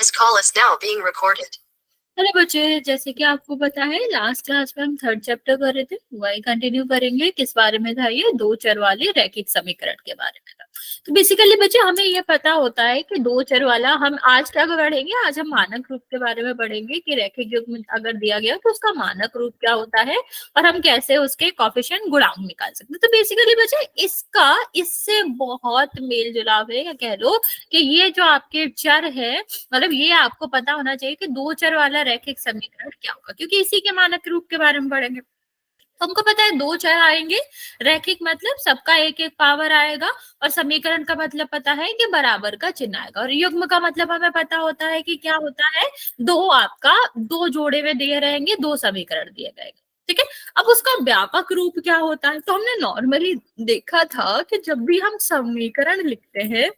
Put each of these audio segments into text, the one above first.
This call is now being recorded. Hello बच्चे, जैसे कि आपको पता है लास्ट क्लास में हम थर्ड चैप्टर कर रहे थे, वही कंटिन्यू करेंगे। किस बारे में था? ये दो चर वाले रैखिक समीकरण के बारे में था। तो बेसिकली बच्चे हमें ये पता होता है कि दो चर वाला हम आज क्या पढ़ेंगे, आज हम मानक रूप के बारे में पढ़ेंगे कि रैखिक युग्म अगर दिया गया तो उसका मानक रूप क्या होता है और हम कैसे उसके कोफिशिएंट गुणांक निकाल सकते हैं। तो बेसिकली बच्चे इसका इससे बहुत मेल जुलाव है, या कह लो कि ये जो आपके चर है, मतलब ये आपको पता होना चाहिए कि दो चर वाला रैखिक समीकरण क्या होगा, क्योंकि इसी के मानक रूप के बारे में पढ़ेंगे। हमको पता है दो चर आएंगे, रैखिक मतलब सबका एक एक पावर आएगा, और समीकरण का मतलब पता है कि बराबर का चिन्ह आएगा, और युग्म का मतलब हमें पता होता है कि क्या होता है, दो आपका दो जोड़े में दिए रहेंगे, दो समीकरण दिए गए। ठीक है, अब उसका व्यापक रूप क्या होता है? तो हमने नॉर्मली देखा था कि जब भी हम समीकरण लिखते हैं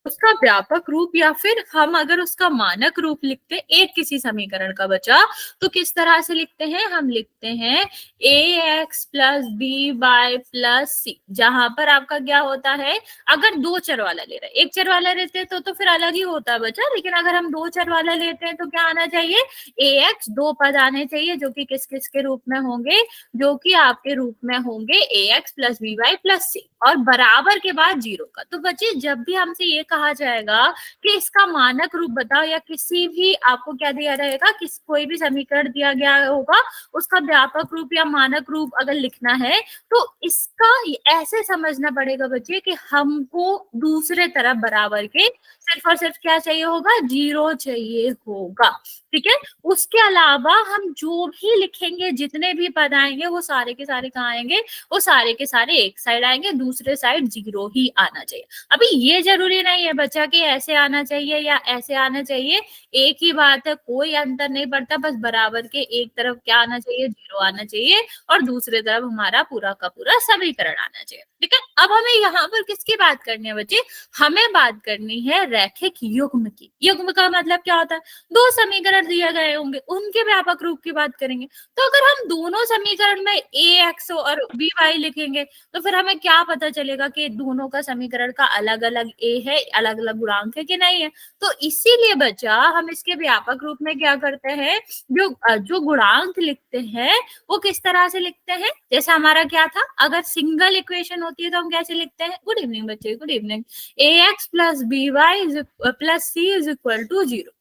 उसका व्यापक रूप या फिर हम अगर उसका मानक रूप लिखते एक किसी समीकरण का बचा तो किस तरह से लिखते हैं? हम लिखते हैं ax plus B by plus C, जहां पर आपका क्या होता है, अगर दो चर वाला ले रहे हैं, एक चर वाला रहते हैं तो फिर अलग ही होता है बच्चा, लेकिन अगर हम दो चर वाला लेते हैं तो क्या आना चाहिए? ax, दो पद आने चाहिए जो कि किस किस के रूप में होंगे, जो कि आपके रूप में होंगे ax plus B by plus C, और बराबर के बाद जीरो का। तो बच्चे जब भी हमसे ये कहा जाएगा कि इसका मानक रूप बताओ, या किसी भी आपको क्या दिया रहेगा, किस कोई भी समीकरण दिया गया होगा उसका व्यापक रूप या मानक रूप अगर लिखना है तो इसका ऐसे समझना पड़ेगा बच्चे कि हमको दूसरे तरफ बराबर के सिर्फ और सिर्फ क्या चाहिए होगा? जीरो चाहिए होगा। ठीक है, उसके अलावा हम जो भी लिखेंगे, जितने भी पद आएंगे वो सारे के सारे कहाँ आएंगे? वो सारे के सारे एक साइड आएंगे, दूसरे साइड जीरो ही आना चाहिए। अभी ये जरूरी नहीं है बच्चा कि ऐसे आना चाहिए या ऐसे आना चाहिए, एक ही बात है, कोई अंतर नहीं पड़ता, बस बराबर के एक तरफ क्या आना चाहिए? जीरो आना चाहिए, और दूसरे तरफ हमारा पूरा का पूरा समीकरण आना चाहिए। ठीक है, अब हमें यहाँ पर किसकी बात करनी है बच्चे? हमें बात करनी है रैखिक युग्म की। युग्म का मतलब क्या होता है? दो समीकरण दिए गए होंगे, उनके व्यापक रूप की बात करेंगे। तो अगर हम दोनों समीकरण में ए एक्स और बी वाई लिखेंगे तो फिर हमें क्या पता चलेगा कि दोनों का समीकरण का अलग अलग ए है, अलग अलग गुणांक है कि नहीं है। तो इसीलिए बच्चा हम इसके व्यापक रूप में क्या करते हैं, जो गुणांक लिखते हैं वो किस तरह से लिखते हैं? जैसे हमारा क्या था, अगर सिंगल इक्वेशन होती है तो हम कैसे लिखते हैं? गुड इवनिंग बच्चे, good evening. A X plus B Y plus C is equal to zero.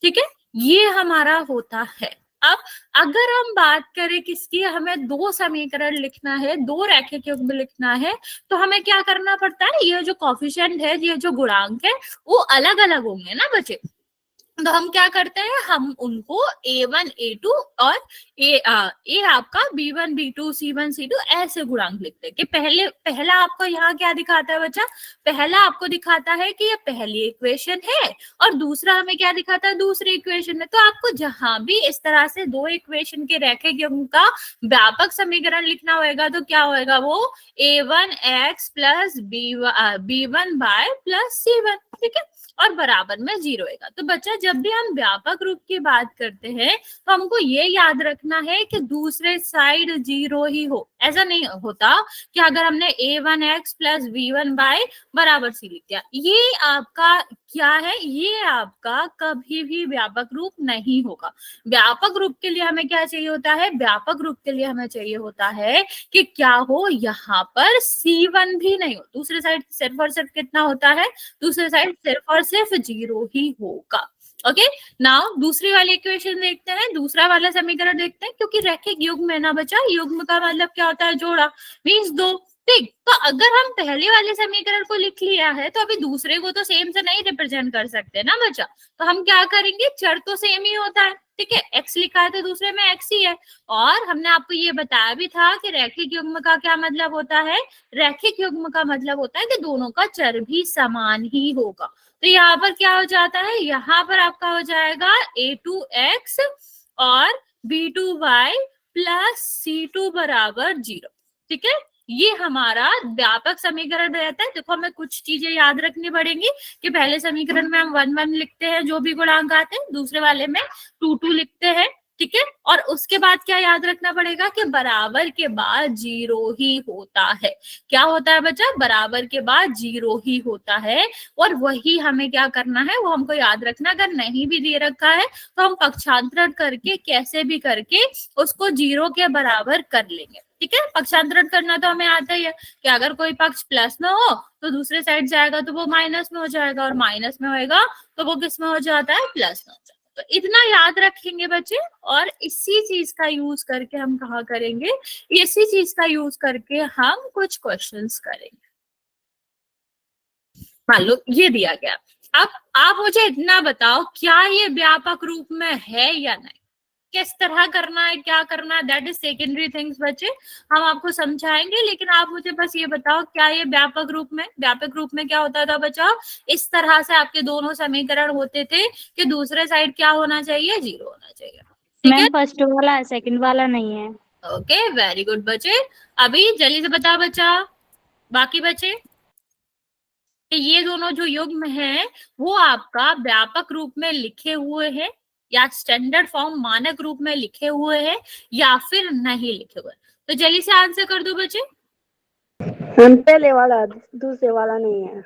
ठीक है, ये हमारा होता है। अब अगर हम बात करें किसकी, हमें दो समीकरण लिखना है, दो रैखिक युग्म लिखना है, तो हमें क्या करना पड़ता है? ये जो कोफिशिएंट है, ये जो गुणांक है वो अलग अलग होंगे ना बच्चे। तो हम क्या करते हैं, हम उनको a1 a2 और ए आपका b1 b2 c1 c2 ऐसे गुणांक लिखते हैं कि पहला आपको यहाँ क्या दिखाता है बच्चा? पहला आपको दिखाता है कि ये पहली इक्वेशन है, और दूसरा हमें क्या दिखाता है? दूसरी इक्वेशन है। तो आपको जहां भी इस तरह से दो इक्वेशन के रैखिक युग्म का व्यापक समीकरण लिखना होगा तो क्या होगा? वो a1 x plus b1 bye plus c1। ठीक है, और बराबर में जीरो होगा। तो बच्चा जब भी हम व्यापक रूप की बात करते हैं तो हमको ये याद रखना है कि दूसरे साइड जीरो ही हो। ऐसा नहीं होता कि अगर हमने a1x प्लस b1 बाय बराबर सी लिख दिया, ये आपका क्या है? ये आपका कभी भी व्यापक रूप नहीं होगा। व्यापक रूप के लिए हमें क्या चाहिए होता है? व्यापक रूप के लिए हमें चाहिए होता है कि क्या हो, यहाँ पर c1 भी नहीं हो, दूसरे साइड सिर्फ और सिर्फ कितना होता है? दूसरे साइड सिर्फ और सिर्फ जीरो ही होगा। ओके, नाउ दूसरी वाली इक्वेशन देखते हैं, दूसरा वाला समीकरण देखते हैं, क्योंकि रैखिक युग्म है ना बच्चा, युग्म का मतलब क्या होता है? जोड़ा, मीन्स दो। ठीक, तो अगर हम पहले वाले समीकरण को लिख लिया है तो अभी दूसरे को तो सेम से नहीं रिप्रेजेंट कर सकते ना बच्चा, तो हम क्या करेंगे? चर तो सेम ही होता है। ठीक है, x लिखा है तो दूसरे में x ही है, और हमने आपको ये बताया भी था कि रैखिक युग्म का क्या मतलब होता है? रैखिक युग्म का मतलब होता है कि दोनों का चर भी समान ही होगा। तो यहाँ पर क्या हो जाता है? यहाँ पर आपका हो जाएगा a2x और b2y प्लस c2 बराबर जीरो। ठीक है, ये हमारा व्यापक समीकरण रहता है। देखो हमें कुछ चीजें याद रखनी पड़ेंगी कि पहले समीकरण में हम 1 1 लिखते हैं जो भी गुणांक आते हैं, दूसरे वाले में 2 2 लिखते हैं, ठीक है। और उसके बाद क्या याद रखना पड़ेगा कि बराबर के बाद 0 ही होता है। क्या होता है बच्चा? बराबर के बाद 0 ही होता है। और वही हमें क्या करना है वो हमको याद रखना। अगर नहीं भी दे रखा है तो हम पक्षांतरण करके कैसे भी करके उसको 0 के बराबर कर लेंगे। ठीक है, पक्षांतरण करना तो हमें आता ही है कि अगर कोई पक्ष प्लस में हो तो दूसरे साइड जाएगा तो वो माइनस में हो जाएगा, और माइनस में होएगा तो वो किस में हो जाता है? प्लस में हो जाता है। तो इतना याद रखेंगे बच्चे, और इसी चीज का यूज करके हम कहा करेंगे, इसी चीज का यूज करके हम कुछ क्वेश्चंस करेंगे। मान लो ये दिया गया, अब आप मुझे इतना बताओ क्या ये व्यापक रूप में है या नहीं, किस तरह करना है, क्या करना है, दैट इज सेकेंडरी थिंग्स बच्चे, हम आपको समझाएंगे। लेकिन आप मुझे बस ये बताओ क्या ये व्यापक रूप में, व्यापक रूप में क्या होता था बच्चा? इस तरह से आपके दोनों समीकरण होते थे कि दूसरे साइड क्या होना चाहिए? 0 होना चाहिए। ठीक है, मैम फर्स्ट वाला है, सेकंड वाला नहीं है। ओके, वेरी गुड बच्चे। अभी जल्दी से बता बच्चा, बाकी बच्चे, कि ये दोनों जो युग्म है वो आपका व्यापक रूप में लिखे हुए हैं या स्टैंडर्ड फॉर्म मानक रूप में लिखे हुए हैं या फिर नहीं लिखे हुए? तो जल्दी से आंसर कर दो बच्चे। हम पहले वाला, दूसरे वाला नहीं है।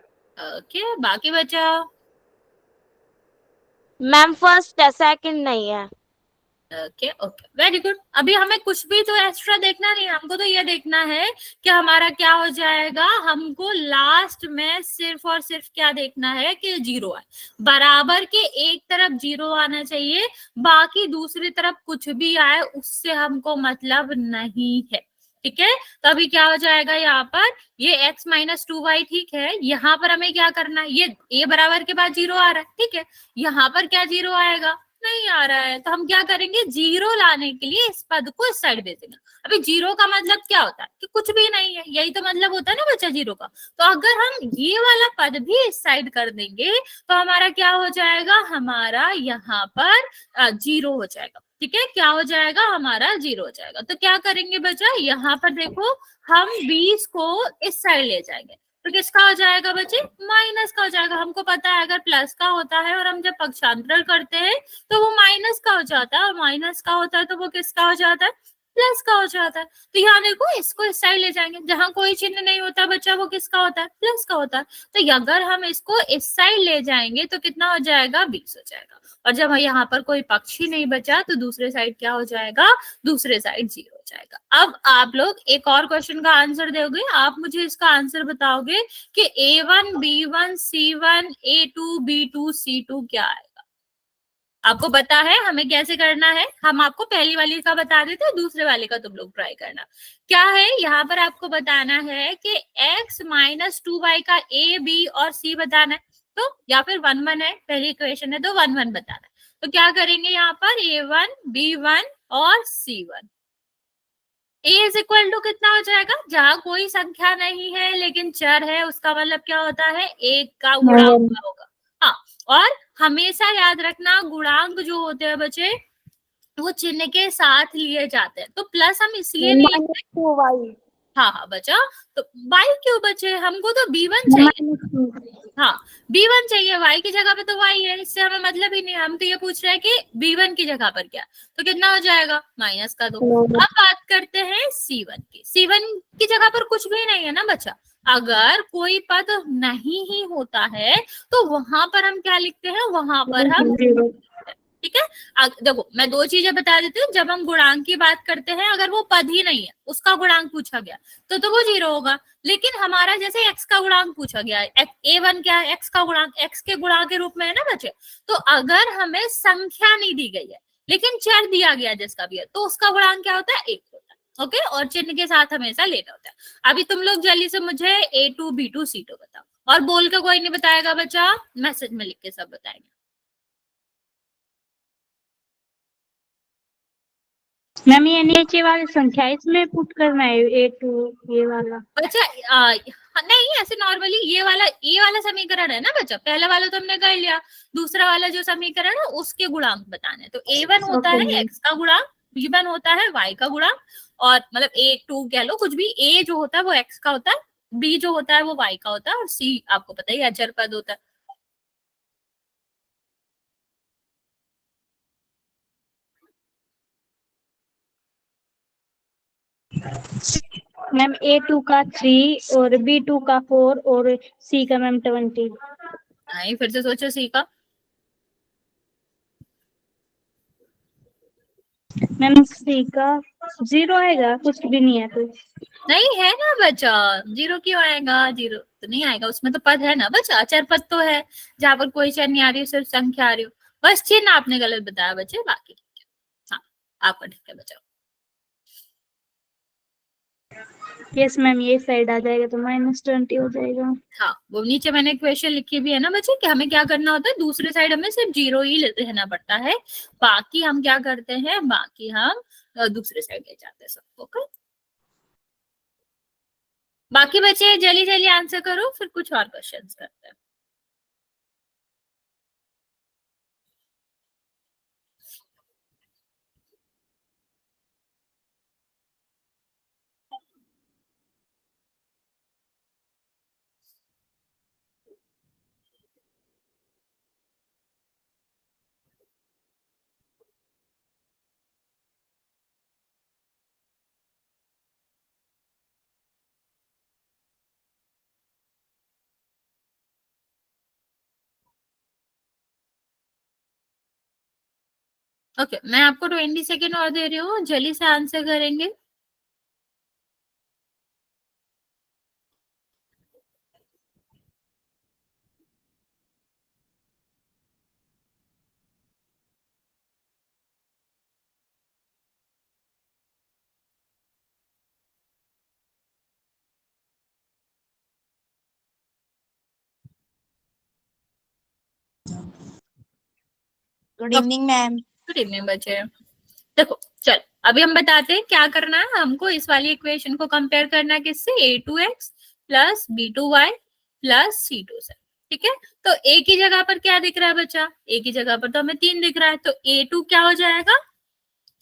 ओके, बाकी बच्चा? मैम फर्स्ट है, सेकंड नहीं है। Okay okay, very good. अभी हमें कुछ भी तो एक्स्ट्रा देखना नहीं है, हमको तो ये देखना है कि हमारा क्या हो जाएगा। हमको लास्ट में सिर्फ और सिर्फ क्या देखना है कि 0 है, बराबर के एक तरफ 0 आना चाहिए, बाकी दूसरी तरफ कुछ भी आए उससे हमको मतलब नहीं है। ठीक है, तो अभी क्या हो जाएगा यहाँ पर, ये x माइनस 2y, ठीक है। यहाँ पर हमें क्या करना है, ये a बराबर के बाद 0 आ रहा है, ठीक है। यहाँ पर क्या 0 आएगा? नहीं आ रहा है, तो हम क्या करेंगे? 0 लाने के लिए इस पद को इस साइड भेज देंगे। अभी 0 का मतलब क्या होता है कि कुछ भी नहीं है, यही तो मतलब होता है ना बच्चा 0 का। तो अगर हम ये वाला पद भी इस साइड कर देंगे तो हमारा क्या हो जाएगा? हमारा यहाँ पर 0 हो जाएगा। ठीक है, क्या हो जाएगा? हमारा 0 हो जाएगा। तो क्या करेंगे बच्चा, यहाँ पर देखो हम 20 को इस साइड ले जाएंगे तो किसका हो जाएगा बच्चे? माइनस का हो जाएगा। हमको पता है अगर प्लस का होता है और हम जब पक्षांतरण करते हैं तो वो माइनस का हो जाता है, और माइनस का होता है तो वो किसका हो जाता है? प्लस का हो जाता है। तो यहाँ देखो इसको इस साइड ले जाएंगे, जहां कोई चिन्ह नहीं होता बच्चा वो किसका होता है? प्लस का होता है। तो अगर हम इसको इस साइड ले जाएंगे तो कितना हो जाएगा? 20 हो जाएगा। और जब यहाँ पर कोई पक्ष ही नहीं बचा तो दूसरे साइड क्या हो जाएगा? दूसरे साइड 0 हो जाएगा। अब आप लोग एक और क्वेश्चन का आंसर दोगे, आप मुझे इसका आंसर बताओगे कि A1 B1 C1 A2 B2 C2 क्या है? आपको पता है हमें कैसे करना है, हम आपको पहली वाली का बता देते हैं, दूसरे वाले का तुम लोग ट्राई करना। क्या है यहाँ पर आपको बताना है कि x माइनस 2y का a b और c बताना है, तो या फिर 1 1 है, पहली इक्वेशन है तो 1 1 बताना है। तो क्या करेंगे यहाँ पर? a1 b1 और c1। a is equal to कितना हो जाएगा? जहां कोई संख्या नहीं है लेकिन चर है उसका मतलब क्या होता है? एक का गुणा हुआ होगा। हाँ, और हमेशा याद रखना गुणांक जो होते हैं बच्चे वो चिन्ह के साथ लिए जाते हैं। तो प्लस हम इसलिए नहीं लिखते। -2y। हाँ हाँ बचा, तो y क्यों बचे? हमको तो b1 चाहिए। हाँ, b1 चाहिए, y की जगह पे तो y है, इससे हमें मतलब ही नहीं। हम तो ये पूछ रहे हैं कि b1 की जगह पर क्या, तो कितना हो जाएगा? माइनस का 2। अब बात करते हैं c1 की। c1 की जगह पर कुछ भी नहीं है ना बच्चा। अगर कोई पद नहीं ही होता है तो वहां पर हम क्या लिखते हैं? वहां पर हम, ठीक है। देखो मैं दो चीजें बता देती हूँ। जब हम गुणांक की बात करते हैं, अगर वो पद ही नहीं है, उसका गुणांक पूछा गया तो वो 0 होगा। लेकिन हमारा जैसे x का गुणांक पूछा गया है, a1 क्या है? x का गुणांक, x के गुणांक के रूप में है ना बच्चे। तो अगर हमें संख्या नहीं दी गई है लेकिन चर दिया गया जिसका भी है, तो उसका गुणांक क्या होता है? 1 होता है। ओके, और चिन्ह के साथ हमेशा लेना होता है। अभी तुम लोग जल्दी से मुझे A2 B2 C2 बताओ, और बोल के कोई नहीं बताएगा बच्चा, मैसेज में लिख के सब बताएंगे। मैम ये नीचे वाली संख्या इसमें पुट करना है, A2 ये वाला। बच्चा नहीं, ऐसे नॉर्मली ये वाला समीकरण है ना बच्चा, पहला वाला तो हमने कर लिया। दूसरा वाला जो समीकरण है उसके गुणांक बताने। तो a1 होता है x का गुणांक, b1 होता है y का गुणांक, और मतलब a2 कह लो कुछ भी। a जो होता है वो x का होता है, b जो होता है वो y का होता है, और c आपको पता ही अचर पद होता है। मैम A2 का 3 और B2 का 4 और C का मैम 20। नहीं, फिर से सोचो सी का। मैम C का 0 आएगा, कुछ भी नहीं है तो। नहीं है ना बच्चा, जीरो क्यों आएगा? जीरो तो नहीं आएगा, उसमें तो पद है ना बच्चा, अचर पद तो है जहां पर कोई चर नहीं आ रही, सिर्फ संख्या आ रही हो। बस चिन्ह आपने गलत बताया बच्चे, बाकी ठीक है। हाँ, आपका ठीक है बच्चा। यस मैम, ये साइड आ जाएगा तो -20 हो जाएगा। हाँ, वो नीचे मैंने क्वेश्चन लिखी भी है ना बच्चे कि हमें क्या करना होता है, दूसरे साइड हमें सिर्फ जीरो ही रहना पड़ता है, बाकी हम क्या करते हैं, बाकी हम दूसरे साइड ले जाते हैं सब। ओके, बाकी बच्चे जल्दी जल्दी आंसर करो, फिर कुछ और क्वेश्चंस करते हैं। ओके, मैं आपको 20 सेकेंड और दे रही हूँ, जल्दी से आंसर करेंगे। Good evening ma'am. Good evening बच्चे। देखो चल, अभी हम बताते हैं क्या करना है हमको। इस वाली इक्वेशन को कंपेयर करना है किससे, A2x plus B2y plus C2 से। ठीक है, तो ए की जगह पर क्या दिख रहा है बच्चा, ए की जगह पर तो हमें 3 दिख रहा है, तो A2 क्या हो जाएगा,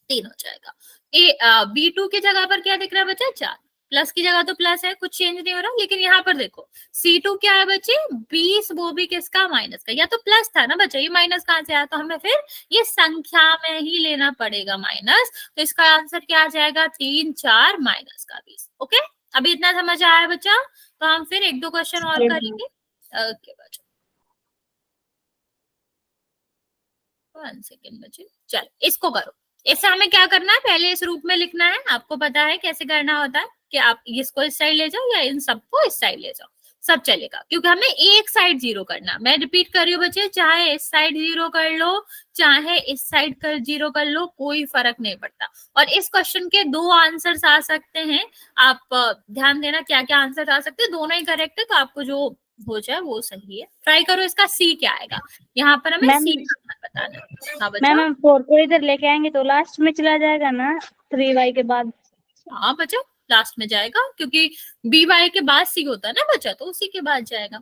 3 हो जाएगा। B2 की जगह पर क्या दिख रहा है बच्चा, 4। प्लस की जगह तो प्लस है, कुछ चेंज नहीं हो रहा, लेकिन यहाँ पर देखो C2 क्या है बच्चे, 20, वो भी किसका, माइनस का। या तो प्लस था ना बच्चा, ये माइनस कहाँ से आया, तो हमें फिर ये संख्या में ही लेना पड़ेगा माइनस। तो इसका आंसर क्या आ जाएगा, 3, 4 माइनस का 20। ओके, अभी इतना समझ आया बच्चा? तो हम फिर एक दो क्वेश्चन और करेंगे। ओके बच्चा, 1 सेकेंड बच्चे। चल इसको करो। इससे हमें क्या करना है, पहले इस रूप में लिखना है, आपको पता है कैसे करना होता है कि आप इसको इस साइड ले जाओ या इन सबको इस साइड ले जाओ, सब चलेगा, क्योंकि हमें एक साइड जीरो करना। मैं रिपीट कर रही हूँ बच्चे, चाहे इस साइड जीरो कर लो, चाहे इस साइड कर जीरो कर लो, कोई फर्क नहीं पड़ता। और इस क्वेश्चन के दो आंसर्स आ सकते हैं, आप ध्यान देना क्या क्या आंसर आ सकते हैं, दोनों ही करेक्ट है, तो आपको जो हो जाए वो सही है। ट्राई करो, इसका सी क्या आएगा, यहाँ पर हमें मैम सी बताना है। हाँ मैम, बच्चा। हम 4 को इधर लेके आएंगे तो लास्ट में चला जाएगा ना 3y के बाद। हाँ बच्चा, लास्ट में जाएगा, क्योंकि बी वाई के बाद सी होता है ना बच्चा, तो उसी के बाद जाएगा।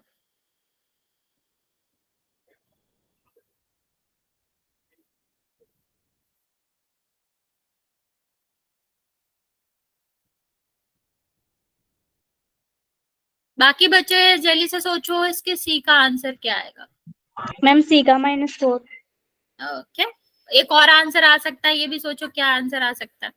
बाकी बच्चे जल्दी से सोचो, इसके सी का आंसर क्या आएगा। मैम C का -4। ओके, एक और आंसर आ सकता है, ये भी सोचो क्या आंसर आ सकता है।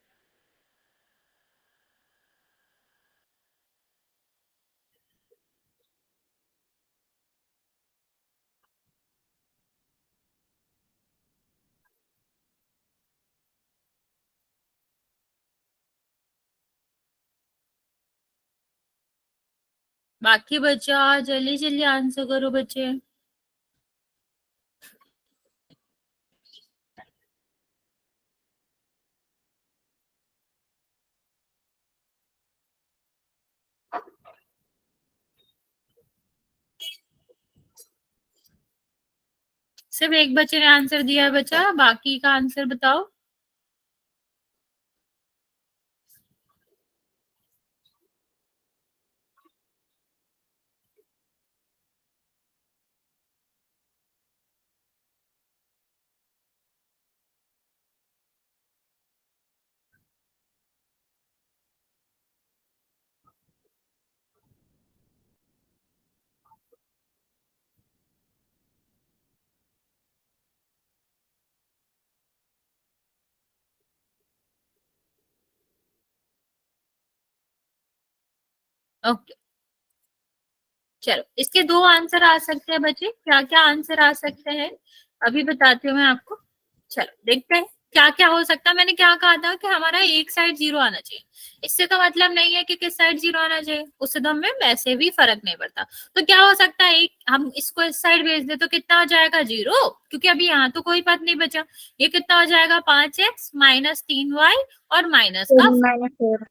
बाकी बच्चा जल्दी जल्दी आंसर करो बच्चे। सिर्फ एक बच्चे ने आंसर दिया है बच्चा, बाकी का आंसर बताओ। ओके, चलो इसके दो आंसर आ सकते हैं बच्चे। क्या क्या आंसर आ सकते हैं अभी बताती हूँ मैं आपको। चलो देखते हैं क्या क्या हो सकता है। मैंने क्या कहा था कि हमारा एक साइड जीरो आना चाहिए। इससे तो मतलब नहीं है कि किस साइड जीरो आना चाहिए, उससे तो हमें वैसे भी फर्क नहीं पड़ता। तो क्या हो सकता है, एक हम इसको इस साइड भेज दे तो कितना हो जाएगा, जीरो, क्योंकि अभी यहाँ तो कोई पद नहीं बचा। ये कितना हो जाएगा, 5x माइनस 3y और माइनस का -4।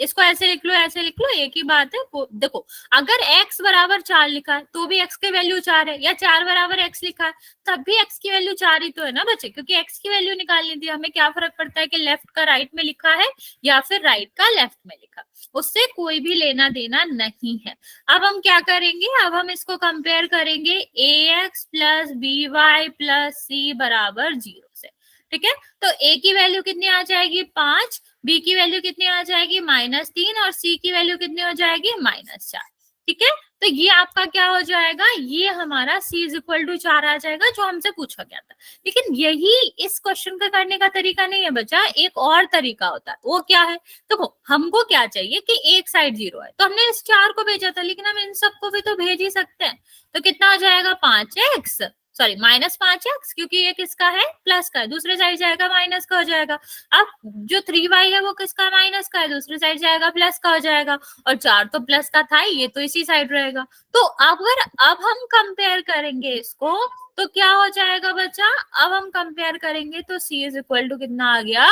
इसको ऐसे लिख लो, ऐसे लिख लो, एक ही बात है। देखो अगर x बराबर 4 लिखा है तो भी x की वैल्यू 4 है, या 4 बराबर x लिखा है तब भी x की वैल्यू 4 ही तो है ना बच्चे, क्योंकि x की वैल्यू निकालनी थी हमें। क्या फर्क पड़ता है कि लेफ्ट का राइट में लिखा है या फिर राइट का लेफ्ट में लिखा, उससे कोई भी लेना देना नहीं है। अब हम क्या करेंगे, अब हम इसको कंपेयर करेंगे ax plus B Y plus C बराबर 0 से। ठीक है, तो a की वैल्यू कितनी आ जाएगी, 5, बी की वैल्यू कितनी आ जाएगी, -3, और सी की वैल्यू कितनी हो जाएगी, -4। ठीक है, तो ये आपका क्या हो जाएगा, ये हमारा c इज इक्वल टू 4 आ जाएगा, जो हमसे पूछा गया था। लेकिन यही इस क्वेश्चन का करने का तरीका नहीं है बच्चा, एक और तरीका होता है। वो क्या है, तो हमको क्या चाहिए कि एक साइड 0 है, तो हमने इस 4 को भेजा था, लेकिन हम इन सबको भी तो भेज ही सकते हैं। तो कितना हो जाएगा, 5x, सॉरी -5x, क्योंकि ये किसका है, प्लस का है, दूसरे साइड जाएगा माइनस का हो जाएगा। अब जो 3y है वो किसका, माइनस का है, दूसरी साइड जाएगा प्लस का हो जाएगा। और 4 तो प्लस का था, ये तो इसी साइड रहेगा। तो अगर अब हम कंपेयर करेंगे इसको तो क्या हो जाएगा बच्चा, अब हम कंपेयर करेंगे तो c इज इक्वल टू कितना आ गया,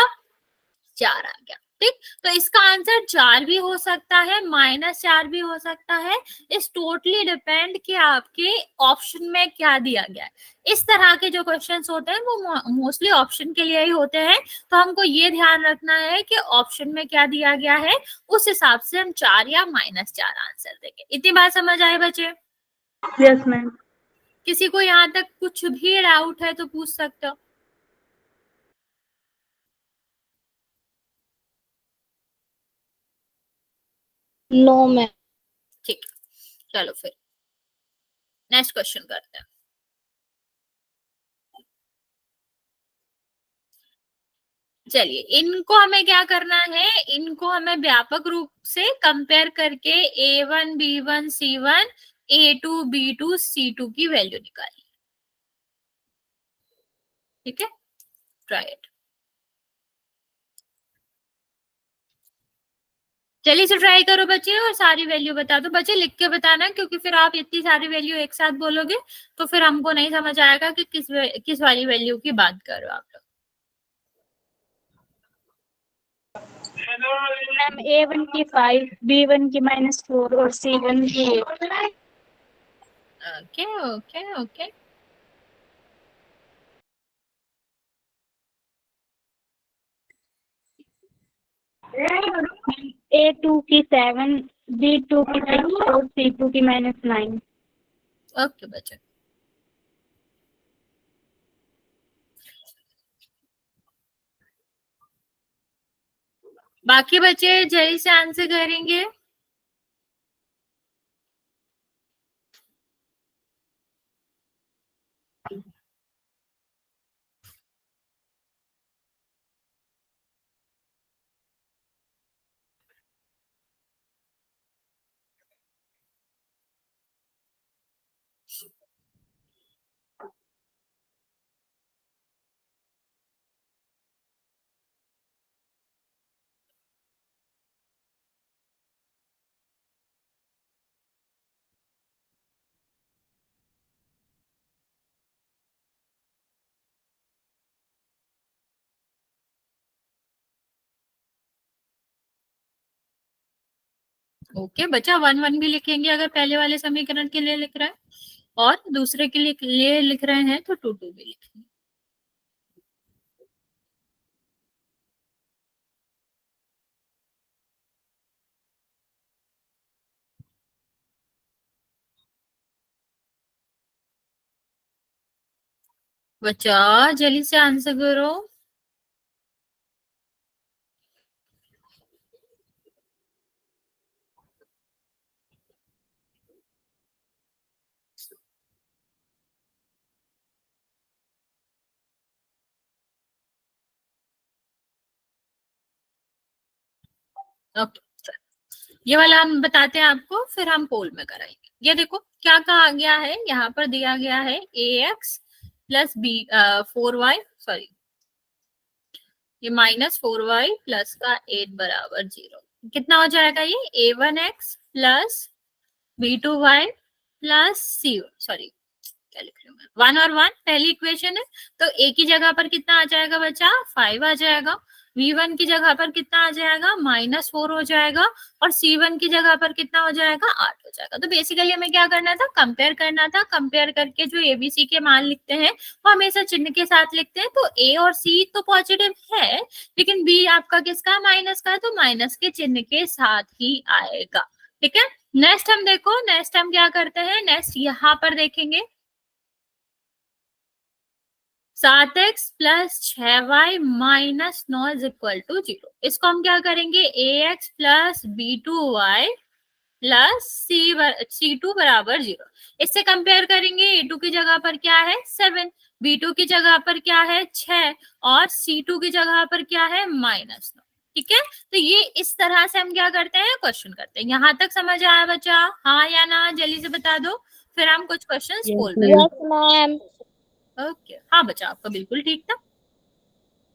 4 आ गया। ठीक, तो इसका आंसर 4 भी हो सकता है, -4 भी हो सकता है। इस टोटली डिपेंड कि आपके ऑप्शन में क्या दिया गया है। इस तरह के जो क्वेश्चंस होते हैं वो मोस्टली ऑप्शन के लिए ही होते हैं। तो हमको ये ध्यान रखना है कि ऑप्शन में क्या दिया गया है, उस हिसाब से हम 4 या -4 आंसर देंगे। इतनी बात समझ आए बच्चे? Yes ma'am. किसी को यहाँ तक कुछ भी डाउट है तो पूछ सकते हो। No ma'am. ठीक, चलो फिर नेक्स्ट क्वेश्चन करते हैं। चलिए इनको हमें क्या करना है, इनको हमें व्यापक रूप से कंपेयर करके A1 B1 C1 A2 B2 C2 की वैल्यू निकाली। ठीक है, ट्राई इट। चलिए इसे ट्राई करो बच्चे, और सारी वैल्यू बता दो। बच्चे लिख के बताना, क्योंकि फिर आप इतनी सारी वैल्यू एक साथ बोलोगे तो फिर हमको नहीं समझ आएगा कि किस वाली वैल्यू की बात कर रहे हो आप लोग। मैम A1 की 5, B1 की -4 और C1 की 8। ओके ओके ओके, A2 की 7, B2 की 6 और C2 की -9। ओके बच्चे। बाकी बच्चे जल्दी से आंसर करेंगे। ओके बच्चा, 1 1 भी लिखेंगे अगर पहले वाले समीकरण के लिए लिख रहा है, और दूसरे के लिए लिख रहे हैं तो 2 2 भी लिखेंगे। बच्चा जल्दी से आंसर करो। ओके, ये वाला हम बताते हैं आपको, फिर हम पोल में कराएंगे। ये देखो क्या कहा गया है, यहाँ पर दिया गया है ax plus B 4y, sorry ये -4y प्लस का 8 बराबर 0। कितना हो जाएगा ये, a1x plus b2y plus c, sorry क्या लिख रही हूँ मैं, 1 और 1 पहली इक्वेशन है, तो a की जगह पर कितना आ जाएगा बच्चा, 5 आ जाएगा। v1 की जगह पर कितना आ जाएगा, -4 हो जाएगा, और c1 की जगह पर कितना हो जाएगा, 8 हो जाएगा। तो बेसिकली हमें क्या करना था, कंपेयर करना था। कंपेयर करके जो एबीसी के मान लिखते हैं वो हमेशा चिन्ह के साथ लिखते हैं। तो a और c तो पॉजिटिव है, लेकिन b आपका किसका, माइनस का, तो माइनस के चिन्ह के साथ ही आएगा। ठीक है, नेक्स्ट हम देखो, नेक्स्ट हम क्या करते हैं, नेक्स्ट यहाँ पर देखेंगे 7x plus 6y minus 9 is equal to 0। इसको हम क्या करेंगे, ax plus b2y plus c2 बराबर 0। इससे कंपेयर करेंगे, a2 की जगह पर क्या है 7, b2 की जगह पर क्या है 6, और c2 की जगह पर क्या है -9। ठीक है, तो ये इस तरह से हम क्या करते हैं, क्वेश्चन करते हैं। यहाँ तक समझ आया बच्चा, हाँ या ना, जल्दी से बता दो, फिर हम कुछ क्वेश्चंस पोल में। Yes ma'am. ओके, हाँ बच्चा आपका बिल्कुल ठीक था।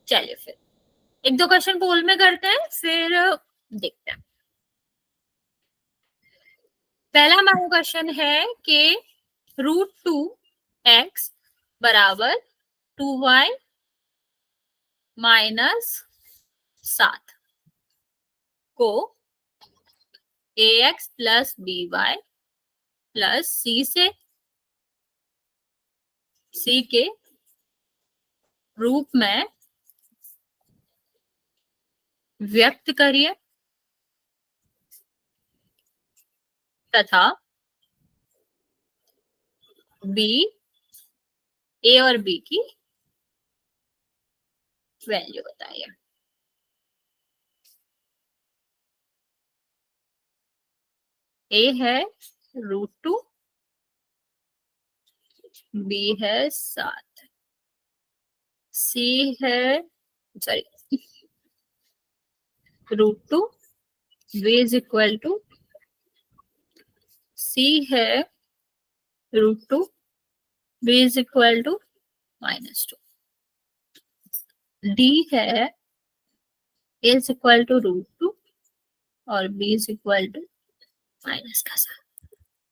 चलिए फिर एक दो क्वेश्चन पोल में करते हैं, फिर देखते हैं। पहला हमारा क्वेश्चन है कि √2x बराबर 2y -7 को ax plus by plus c के रूप में व्यक्त करिए तथा b, a और b की वैल्यू बताइए। a है √2, b है 7, c है, sorry √2, b is equal to, c है √2, b is equal to -2, d है a इज इक्वल टू √2 और b इज इक्वल टू -7।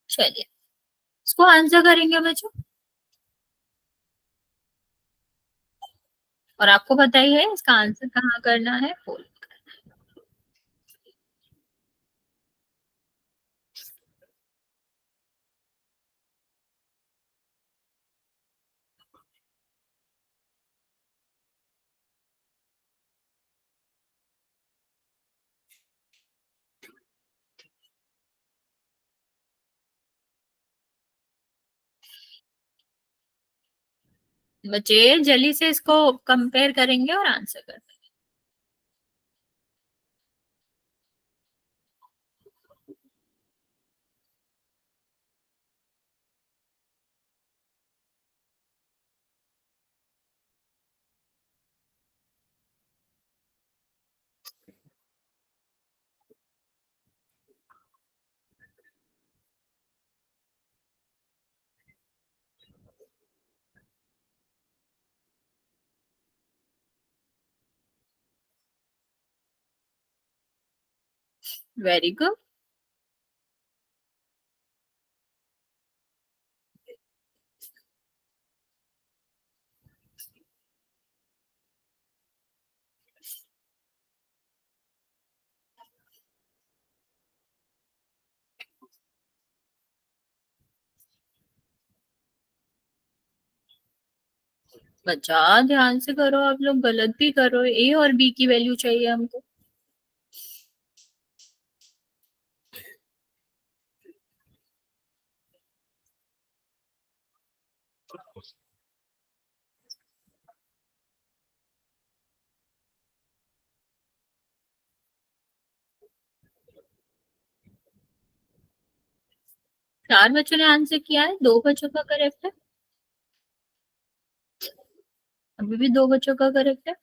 चलिए इसको आंसर करेंगे बच्चों, और आपको पता ही है इसका आंसर कहाँ करना है, पोल। बच्चे जल्दी से इसको कंपेयर करेंगे और आंसर करेंगे। Very good. बच्चा ध्यान से करो, आप लोग गलत भी करो, ए और बी की वैल्यू चाहिए हमको। चार बच्चों ने आंसर किया है, दो बच्चों का करेक्ट है, अभी भी दो बच्चों का करेक्ट है।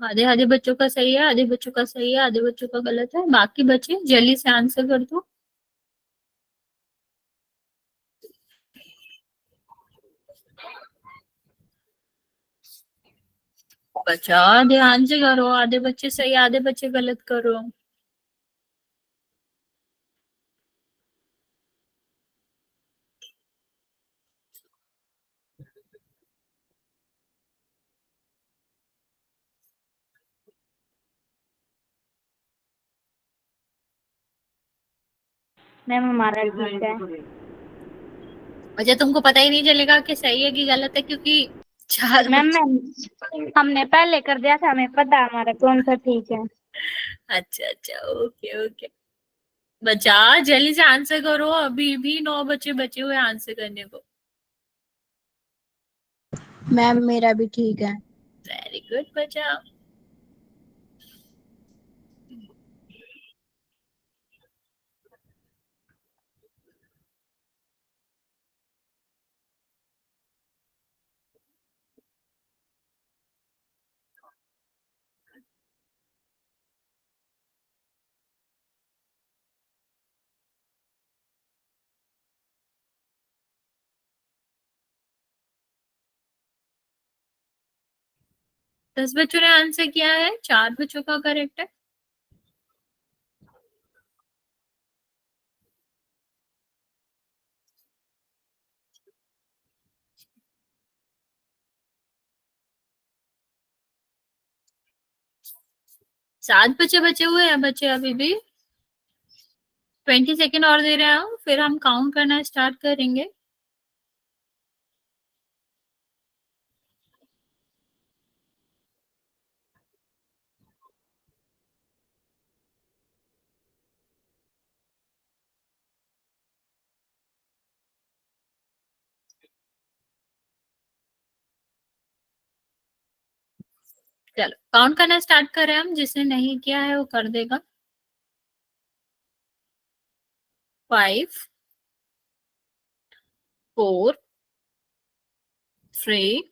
आधे आधे बच्चों का सही है, आधे बच्चों का सही है, आधे बच्चों का गलत है। बाकी बच्चे जल्दी से आंसर कर दो। बच्चा ध्यान से करो, आधे बच्चे सही आधे बच्चे गलत करो। मैम हमारा ठीक है। बच्चा तुमको पता ही नहीं चलेगा कि सही है कि गलत है, क्योंकि चार मैम बच्चे। मैम हमने पहले कर दिया था, हमें पता है हमारा कौन सा ठीक है। अच्छा अच्छा, ओके ओके। बच्चा जल्दी से आंसर करो, अभी भी 9 बच्चे बचे हुए आंसर करने को। मैम मेरा भी ठीक है। वेरी गुड बच्चा। दस बच्चों ने आंसर किया है, 4 बच्चों का करेक्ट है। सात बच्चे बचे हुए हैं बच्चे, अभी भी 20 सेकेंड और दे रहे हैं, फिर हम काउंट करना स्टार्ट करेंगे। चलो काउंट करना स्टार्ट करें हम, जिसने नहीं किया है वो कर देगा। 5 4 3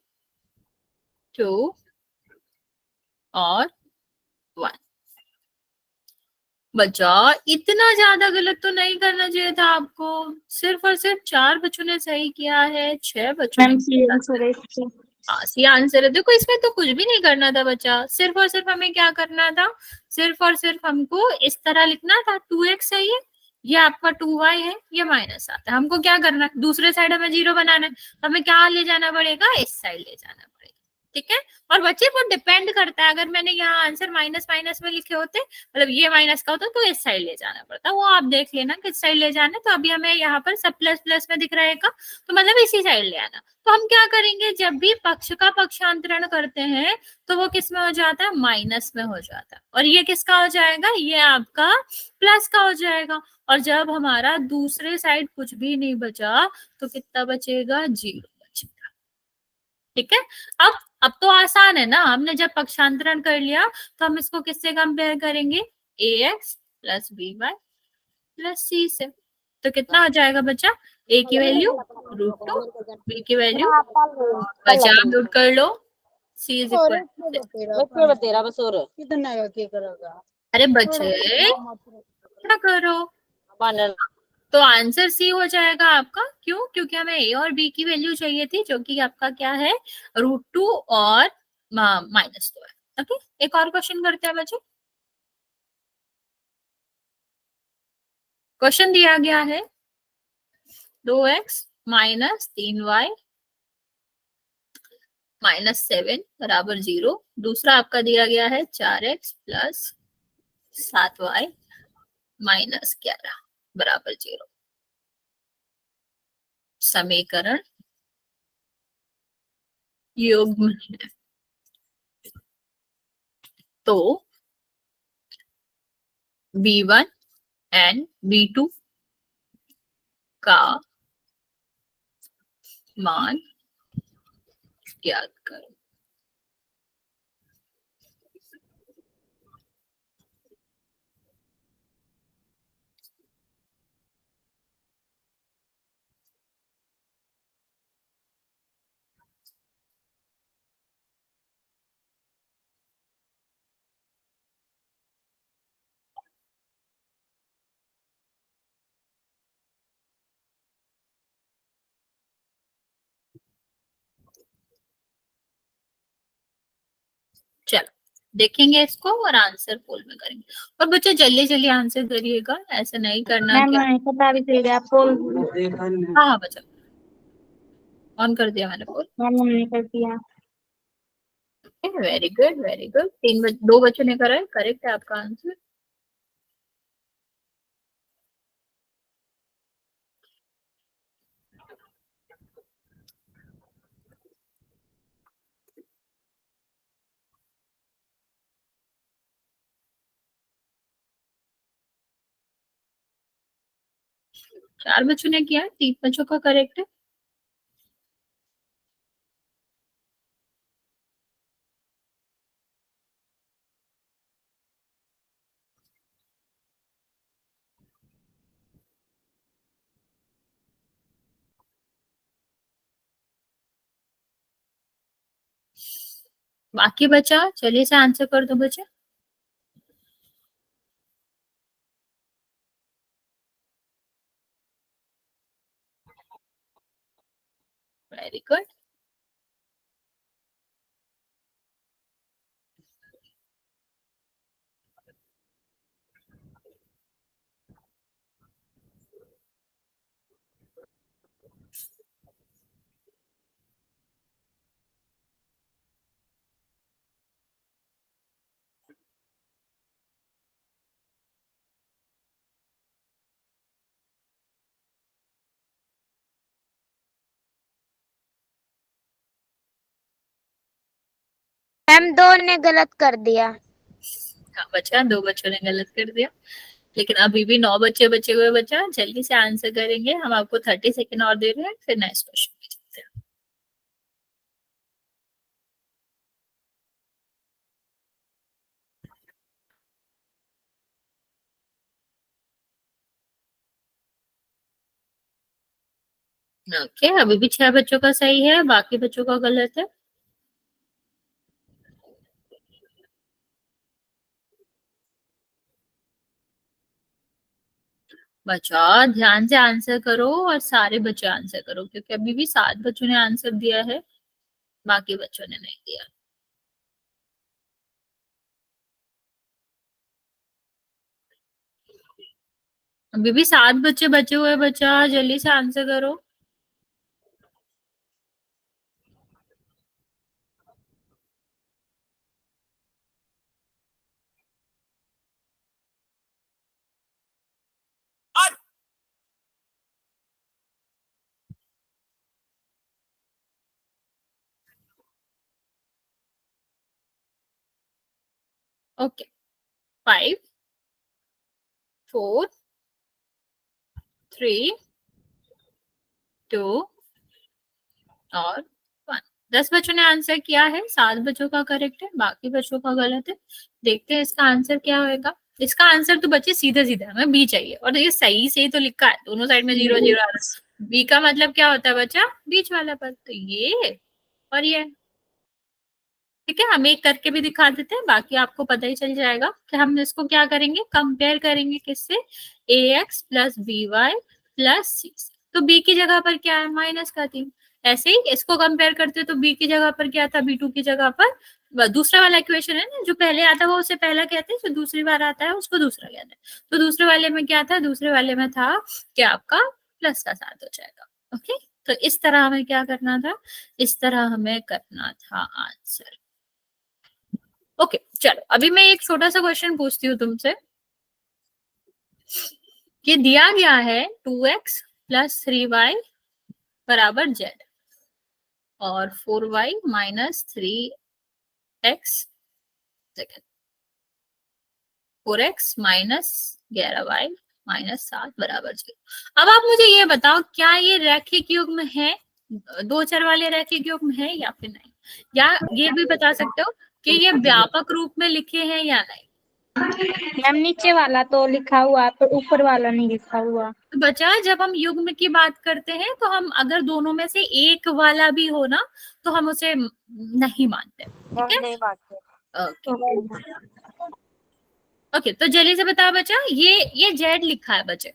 2 और 1। बच्चा इतना ज्यादा गलत तो नहीं करना चाहिए था आपको। सिर्फ और सिर्फ 4 बच्चों ने सही किया है, 6 बच्चों ने मैम सी आंसर है इसके। सी आंसर है। देखो इसमें तो कुछ भी नहीं करना था बच्चा, सिर्फ और सिर्फ हमें क्या करना था, सिर्फ और सिर्फ हमको इस तरह लिखना था। 2x सही है, ये आपका 2y है, ये माइनस आता है। हमको क्या करना है, दूसरे साइड हमें 0 बनाना है, तो हमें क्या ले जाना पड़ेगा, इस साइड ले जाना पड़ेगा। ठीक है। और बच्चे वो डिपेंड करता है, अगर मैंने यहाँ आंसर माइनस माइनस में लिखे होते, मतलब ये माइनस का होता, तो इस साइड ले जाना पड़ता, वो आप देख लेना किस साइड ले जाना है। तो अभी हमें यहाँ पर सब प्लस प्लस में दिख रहेगा, तो मतलब इसी साइड ले आना। तो हम क्या करेंगे, जब भी पक्ष का पक्षांतरण करते हैं तो वो किस में हो जाता है, माइनस में हो जाता है। और ये किसका हो जाएगा, ये आपका प्लस का हो जाएगा। और जब हमारा दूसरे साइड कुछ भी नहीं बचा, तो कितना बचेगा, 0 बचेगा। ठीक है। अब तो आसान है ना, हमने जब पक्षांतरण कर लिया तो हम इसको किससे कंपेयर करेंगे, ax plus by plus c से। तो कितना हो जाएगा बच्चा, a की वैल्यू √2, b की वैल्यू बचा, आप नोट कर लो, c इज इक्वल। अरे बच्चे क्या करो, तो आंसर सी हो जाएगा आपका। क्यों, क्योंकि हमें ए और बी की वैल्यू चाहिए थी, जो कि आपका क्या है, √2 और -2 है। ओके, एक और क्वेश्चन करते हैं बच्चे। क्वेश्चन दिया गया है 2x माइनस 3y -7 बराबर 0। दूसरा आपका दिया गया है 4x प्लस 7y -11 बराबर 0। समीकरण युग्म है। तो b1 एंड b2 का मान ज्ञात करो। देखेंगे इसको और आंसर पोल में करेंगे। और बच्चे जल्दी जल्दी आंसर करिएगा, ऐसा नहीं करना मैम कि मैंने पता भी चल गया पोल। हाँ हाँ बच्चा ऑन कर दिया मैंने पोल। मैम मैंने कर दिया। Very good very good. दो बच्चों ने करा है, करेक्ट है आपका आंसर। चार बच्चों ने किया है, तीन बच्चों का करेक्ट है। बाकी बचा चलिए से आंसर कर दो बच्चे। Very good. मैम दो ने गलत कर दिया। हाँ बच्चा दो बच्चों ने गलत कर दिया, लेकिन अभी भी 9 बच्चे बचे हुए। बच्चा जल्दी से आंसर करेंगे, हम आपको 30 सेकेंड और दे रहे हैं, फिर नेक्स्ट क्वेश्चन पे चलते हैं। ओके अभी भी 6 बच्चों का सही है, बाकी बच्चों का गलत है। बच्चा ध्यान से आंसर करो और सारे बच्चे आंसर करो, क्योंकि अभी भी 7 बच्चों ने आंसर दिया है, बाकी बच्चों ने नहीं दिया। अभी भी 7 बच्चे बचे हुए। बच्चा जल्दी से आंसर करो। ओके 5 4 3 2 और 1। 10 बच्चों ने आंसर किया है, 7 बच्चों का करेक्ट है, बाकी बच्चों का गलत है। देखते हैं इसका आंसर क्या होगा। इसका आंसर तो बच्चे सीधे सीधे हमें बी चाहिए, और ये सही से ही तो लिखा है, दोनों साइड में 0 0 आ रहा है। बी का मतलब क्या होता है बच्चा, बीच वाला पद, तो ये और ये। ठीक है हम एक करके भी दिखा देते हैं, बाकी आपको पता ही चल जाएगा कि हम इसको क्या करेंगे, कंपेयर करेंगे किससे, A X plus B Y plus C. तो बी की जगह पर क्या है, माइनस का 3। ऐसे ही इसको कंपेयर करते तो बी की जगह पर क्या था, बी2 की जगह पर दूसरा वाला इक्वेशन है ना, जो पहले आता है वो उसे पहला कहते हैं, जो दूसरी बार आता है उसको दूसरा कहते हैं। तो दूसरे वाले में क्या था, दूसरे वाले में था कि आपका प्लस का 7 हो जाएगा। ओके तो इस तरह हमें क्या करना था, इस तरह हमें करना था आंसर। ओके चलो अभी मैं एक छोटा सा क्वेश्चन पूछती हूँ तुमसे, कि दिया गया है 2x प्लस 3y बराबर z और 4y minus 3x, 4x minus 11y minus 7 बराबर 0। अब आप मुझे ये बताओ, क्या ये रैखिक युग्म है, दो चर वाले रैखिक युग्म है या फिर नहीं, या ये भी बता सकते हो कि ये व्यापक रूप में लिखे हैं या नहीं। मैम नीचे वाला तो लिखा हुआ पर ऊपर वाला नहीं लिखा हुआ। तो बचा जब हम युग्म की बात करते हैं तो हम अगर दोनों में से एक वाला भी हो ना तो हम उसे नहीं मानते, ठीक है। नहीं बात ओके तो जल्दी से बताओ बच्चा, ये जेड लिखा है बच्चे,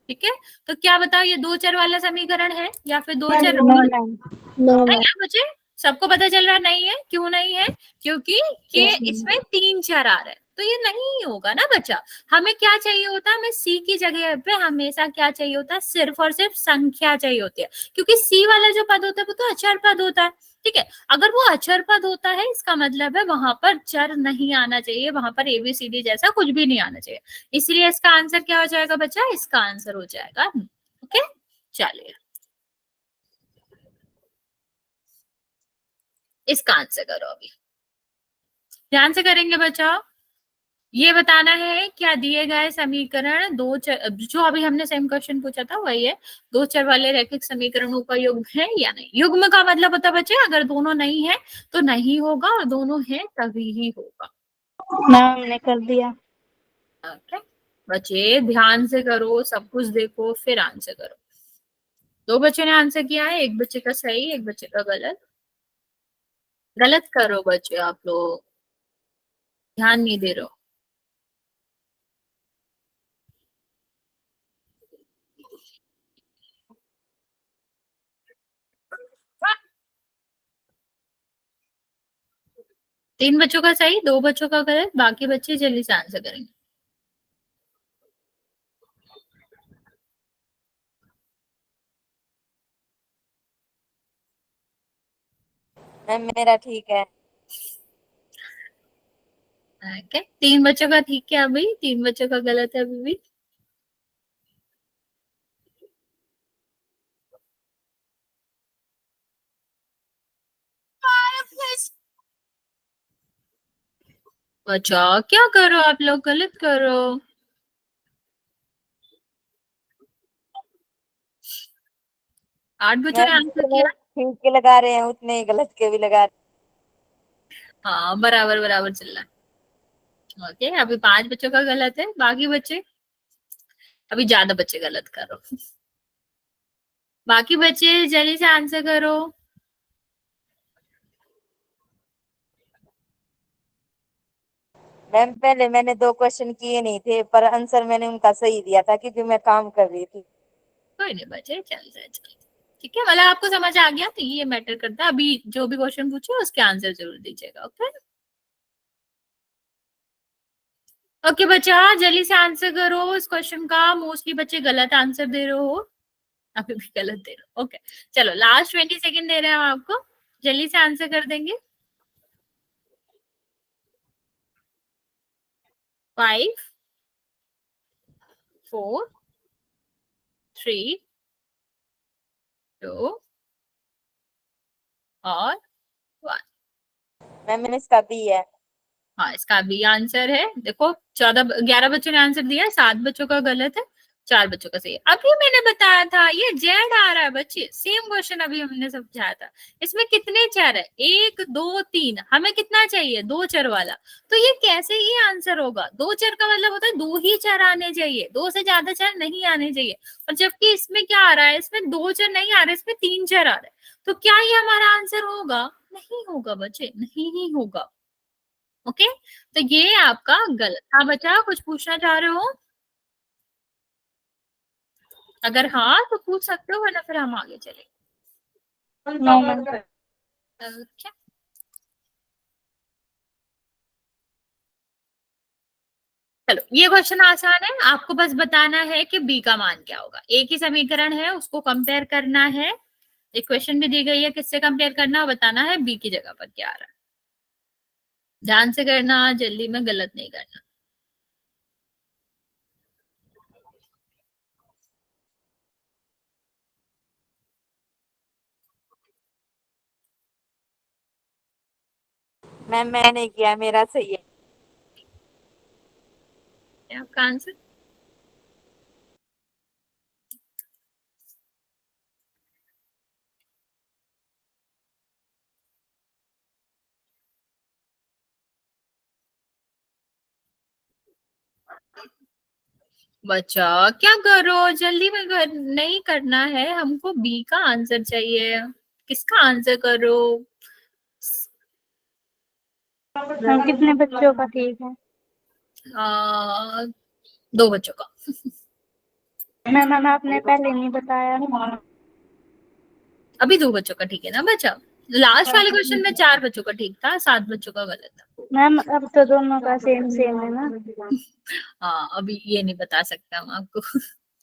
ठीक है। तो क्या बताओ ये दो चर वाला समीकरण है या फिर दो चर नो मैम। नो है क्या बच्चे, सबको पता चल रहा नहीं है, क्यों नहीं है? क्योंकि के Yes, ma'am. इसमें 3 4 आ रहा है, तो ये नहीं होगा ना बच्चा। हमें क्या चाहिए होता है, हमें सी की जगह पे हमेशा क्या चाहिए होता है, सिर्फ और सिर्फ संख्या चाहिए होती है, क्योंकि सी वाला जो पद होता है वो तो अचर पद होता है। ठीक है, अगर वो अचर पद होता है इसका मतलब है वहां पर चर नहीं आना चाहिए, वहां पर एबीसीडी जैसा कुछ भी नहीं आना चाहिए। इसलिए इसका आंसर क्या हो जाएगा बच्चा, इसका आंसर हो जाएगा। ओके, चलिए इसका आंसर करो, अभी ध्यान से करेंगे बच्चा। ये बताना है क्या दिए गए समीकरण दो चर, जो अभी हमने सेम क्वेश्चन पूछा था वही है, दो चर वाले रैखिक समीकरणों का युग्म है या नहीं। युग्म का मतलब होता है बच्चे, अगर दोनों नहीं है तो नहीं होगा, और दोनों है तभी ही होगा। मैम हमने कर दिया। ओके बच्चे ध्यान से करो, सब कुछ देखो फिर आंसर करो। दो बच्चों ने आंसर किया है, एक बच्चे का सही, एक बच्चे का गलत। गलत करो बच्चे, आप लोग ध्यान नहीं दे रहे हो। तीन बच्चों का सही, दो बच्चों का गलत, बाकी बच्चे जल्दी से आंसर करेंगे। मैम मेरा ठीक है। ओके, तीन बच्चों का ठीक है अभी, तीन बच्चों का गलत है अभी भी। बच्चा क्या करो आप लोग, गलत करो। आठ बच्चों ने मैम आंसर जितने किया। ठीक के लगा रहे हैं उतने ही गलत के भी लगा रहे हाँ बराबर बराबर चल रहा है। ओके, अभी पांच बच्चों का गलत है, बाकी बच्चे अभी ज्यादा बच्चे गलत करो। बाकी बच्चे जल्दी से आंसर करो। हैं। मैम पहले मैंने 2 क्वेश्चन किए नहीं थे पर आंसर मैंने उनका सही दिया था क्योंकि मैं काम कर रही थी। कोई नहीं बच्चे, चल जाए चल। ठीक है, मतलब आपको समझ आ गया तो ये मैटर करता है। अभी जो भी क्वेश्चन पूछे उसके आंसर जरूर दीजिएगा। ओके ओके बच्चा, जल्दी से आंसर करो इस क्वेश्चन का। मोस्टली बच्चे गलत आंसर दे रहे हो, अभी भी गलत दे रहे हो। ओके चलो, लास्ट 20 सेकेंड दे रहे हैं हम आपको, जल्दी से आंसर कर देंगे। 5 4 3 2 और 1। मैम इसका बी है। हाँ इसका भी आंसर है। देखो 11 बच्चों ने आंसर दिया, 7 बच्चों का गलत है, 4 बच्चों का सही है। अभी मैंने बताया था ये जेड आ रहा है बच्चे, सेम क्वेश्चन अभी हमने समझाया था। इसमें कितने चर है, 1 2 3, हमें कितना चाहिए, 2 चर वाला। तो ये कैसे ये आंसर होगा, 2 चर का मतलब होता है 2 ही चर आने चाहिए, 2 से ज्यादा चर नहीं आने चाहिए। और जबकि इसमें क्या आ रहा है, इसमें 2 चर नहीं आ रहे, इसमें 3 चर आ रहे हैं। तो क्या ये हमारा आंसर होगा, नहीं होगा बच्चे, नहीं ही होगा। ओके तो ये आपका गलत। हाँ बच्चा कुछ पूछना चाह रहे हो, अगर हाँ तो पूछ सकते हो, वरना फिर हम आगे चलेंगे। No ma'am. ओके चलो, ये क्वेश्चन आसान है, आपको बस बताना है कि बी का मान क्या होगा। एक ही समीकरण है, उसको कंपेयर करना है। एक क्वेश्चन भी दी गई है, किससे कंपेयर करना, बताना है बी की जगह पर क्या आ रहा है। ध्यान से करना, जल्दी में गलत नहीं करना। मैम मैंने किया, मेरा सही है। क्या आपका आंसर, बच्चा क्या करो, जल्दी में नहीं करना है, हमको बी का आंसर चाहिए। किसका आंसर करो, मैम कितने बच्चों का ठीक है? आ, 2 बच्चों का। मैम आपने पहले नहीं बताया। अभी 2 बच्चों का ठीक है ना बच्चा। लास्ट वाले क्वेश्चन में 4 बच्चों का ठीक था, 7 बच्चों का गलत था। मैम अब तो दोनों का सेम सेम है ना। हाँ, अभी ये नहीं बता सकते हम आपको।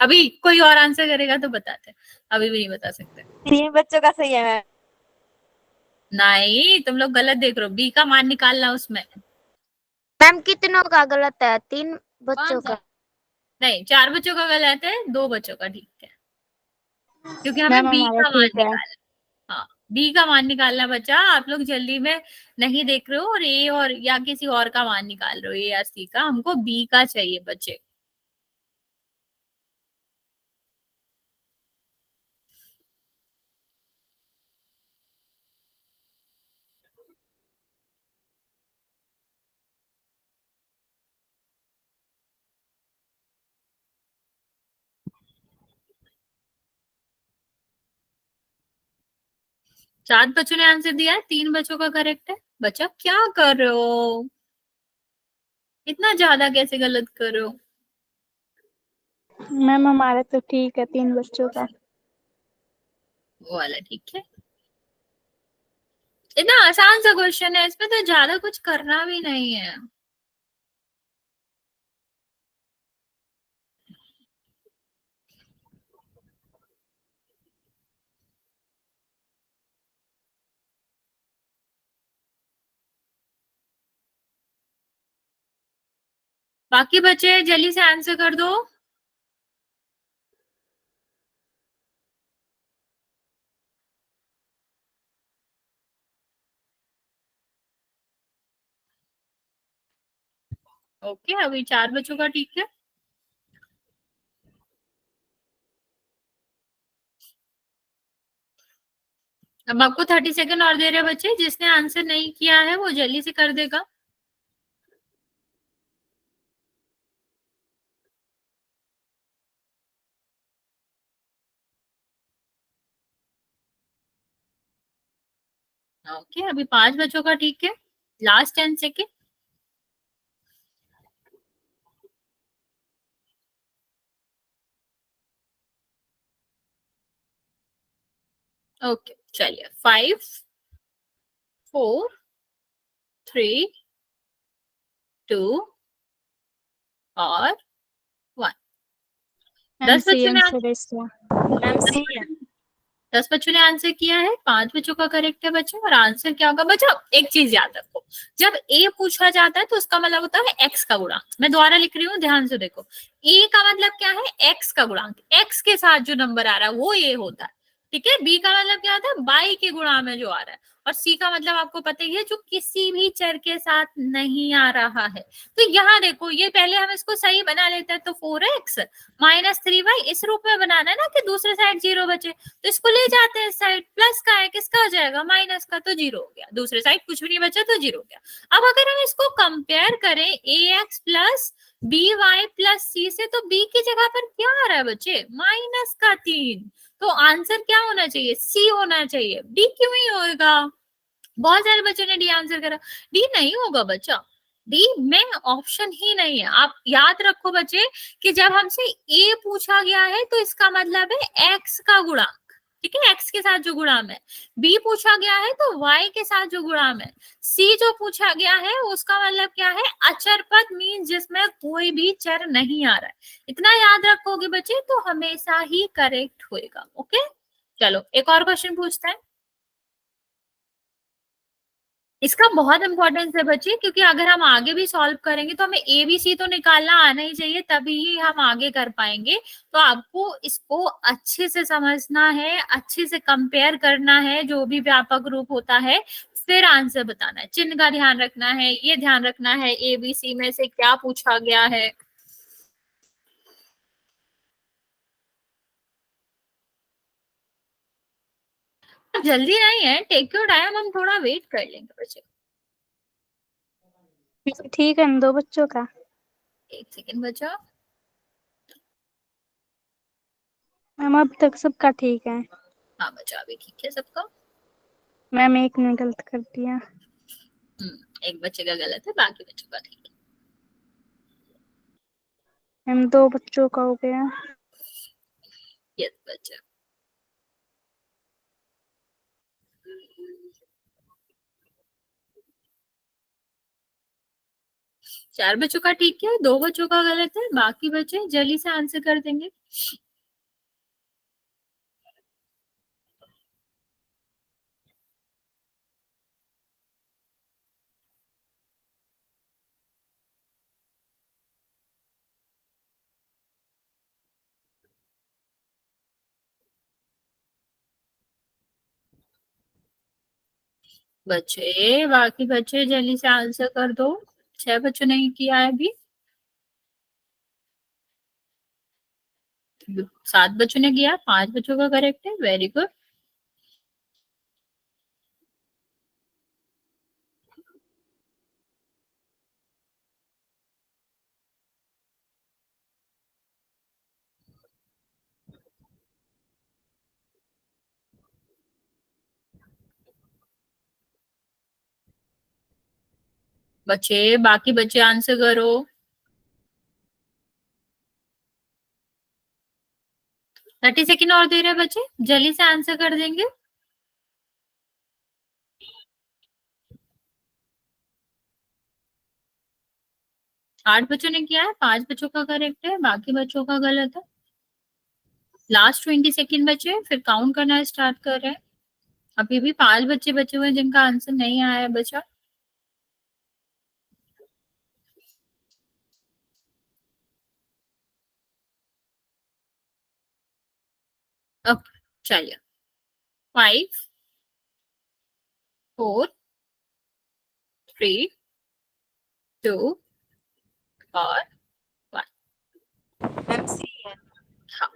अभी कोई और आंसर करेगा तो बताते हैं, अभी भी नहीं बता सकते। 3 बच्चों का सही है मैम। नहीं, तुम लोग गलत देख रहे हो, बी का मान निकालना उसमें। मैम कितनों का गलत है? 3 बच्चों का। नहीं, 4 बच्चों का गलत है, 2 बच्चों का ठीक है, क्योंकि हमें मैम बी हमारा का मान ठीक है। निकालना। हाँ, बी का मान निकालना बच्चा, आप लोग जल्दी में नहीं देख रहे हो और ए और या किसी और का मान निकाल रहे हो, ए या सी का। हमको बी का चाहिए बच्चे। सात बच्चों ने आंसर दिया है, 3 बच्चों का करेक्ट है। बच्चा क्या कर रहे हो, इतना ज्यादा कैसे गलत कर रहे हो? मैम हमारा तो ठीक है 3 बच्चों का। वो वाला ठीक है। इतना आसान सा क्वेश्चन है, इसमें तो ज्यादा कुछ करना भी नहीं है। बाकी बच्चे जल्दी से आंसर कर दो। ओके, अभी 4 बच्चों का ठीक है। अब आपको 30 सेकंड और दे रहे बच्चे, जिसने आंसर नहीं किया है वो जल्दी से कर देगा। ओके, अभी 5 बच्चों का ठीक है, लास्ट 10 सेकेंड। ओके, चलिए 5 4 3 2 और 1। मैम 10 सी बच्चों ने आंसर है इसका। मैम सी है। 10 बच्चों ने आंसर किया है, 5 बच्चों का करेक्ट है बच्चों। और आंसर क्या होगा बच्चों, एक चीज याद रखो, जब ए पूछा जाता है तो उसका मतलब होता है एक्स का गुणांक। मैं दोबारा लिख रही हूँ, ध्यान से देखो। ए का मतलब क्या है, एक्स का गुणांक। एक्स के साथ जो नंबर आ रहा है वो ए होता है, ठीक है। बी का मतलब क्या होता है, बाई के गुणा में जो आ रहा है। और सी का मतलब आपको पता ही है, जो किसी भी चर के साथ नहीं आ रहा है। तो यहाँ देखो, ये पहले हम इसको सही बना लेते हैं, तो 4x माइनस 3y इस रूप में बनाना है ना, कि दूसरे साइड 0 बचे। तो इसको ले जाते हैं साइड, प्लस का है, किसका हो जाएगा, माइनस का, तो 0 हो गया। दूसरे साइड कुछ भी नहीं बचा तो 0 हो गया। अब अगर हम इसको कंपेयर करें ax प्लस by प्लस सी से, तो b की जगह पर क्या आ रहा है बच्चे, माइनस का 3। तो आंसर क्या होना चाहिए, सी होना चाहिए। डी क्यों ही होगा, बहुत सारे बच्चों ने डी आंसर करा। डी नहीं होगा बच्चा, डी में ऑप्शन ही नहीं है। आप याद रखो बच्चे कि जब हमसे ए पूछा गया है तो इसका मतलब है एक्स का गुणांक, ठीक है, एक्स के साथ जो गुणाम है। बी पूछा गया है तो वाई के साथ जो गुणाम है। सी जो पूछा गया है उसका मतलब क्या है, अचर पद, मीन जिसमें कोई भी चर नहीं आ रहा है। इतना याद रखोगे बच्चे तो हमेशा ही करेक्ट होएगा। ओके, चलो एक और क्वेश्चन पूछते हैं। इसका बहुत इंपॉर्टेंस है बच्चे, क्योंकि अगर हम आगे भी सॉल्व करेंगे तो हमें ए बी सी तो निकालना आना ही चाहिए, तभी ही हम आगे कर पाएंगे। तो आपको इसको अच्छे से समझना है, अच्छे से कंपेयर करना है, जो भी व्यापक रूप होता है, फिर आंसर बताना है। चिन्ह का ध्यान रखना है, ये ध्यान रखना है ए बी सी में से क्या पूछा गया है। जल्दी नहीं है, टेक योर टाइम, हम थोड़ा वेट कर लेंगे बच्चे। ठीक है 2 बच्चों का। एक सेकेंड बच्चा। मैम अब तक सबका ठीक है। हाँ बच्चा, अभी ठीक है सबका। मैम एक ने गलत कर दिया। एक बच्चे का गलत है, बाकी बच्चों का ठीक है। मैम 2 बच्चों का हो गया। यस बच्चा। चार बच्चों का ठीक है, दो बच्चों का गलत है, बाकी बच्चे जल्दी से आंसर कर देंगे। बच्चे, बाकी बच्चे जल्दी से आंसर कर दो। 6 बच्चों ने किया है अभी, 7 बच्चों ने किया, 5 बच्चों का करेक्ट है, वेरी गुड। बच्चे, बाकी बच्चे आंसर करो। 30 सेकेंड और दे रहे हैं बच्चे, जल्दी से आंसर कर देंगे। आठ बच्चों ने किया है, 5 बच्चों का करेक्ट है, बाकी बच्चों का गलत है। लास्ट 20 सेकेंड बचे, फिर काउंट करना स्टार्ट कर रहे हैं। अभी भी 5 बच्चे बचे हुए हैं जिनका आंसर नहीं आया है बचा। ओके, चलिए। 5, 4, 3, 2 और 1। मैम सी है। हाँ,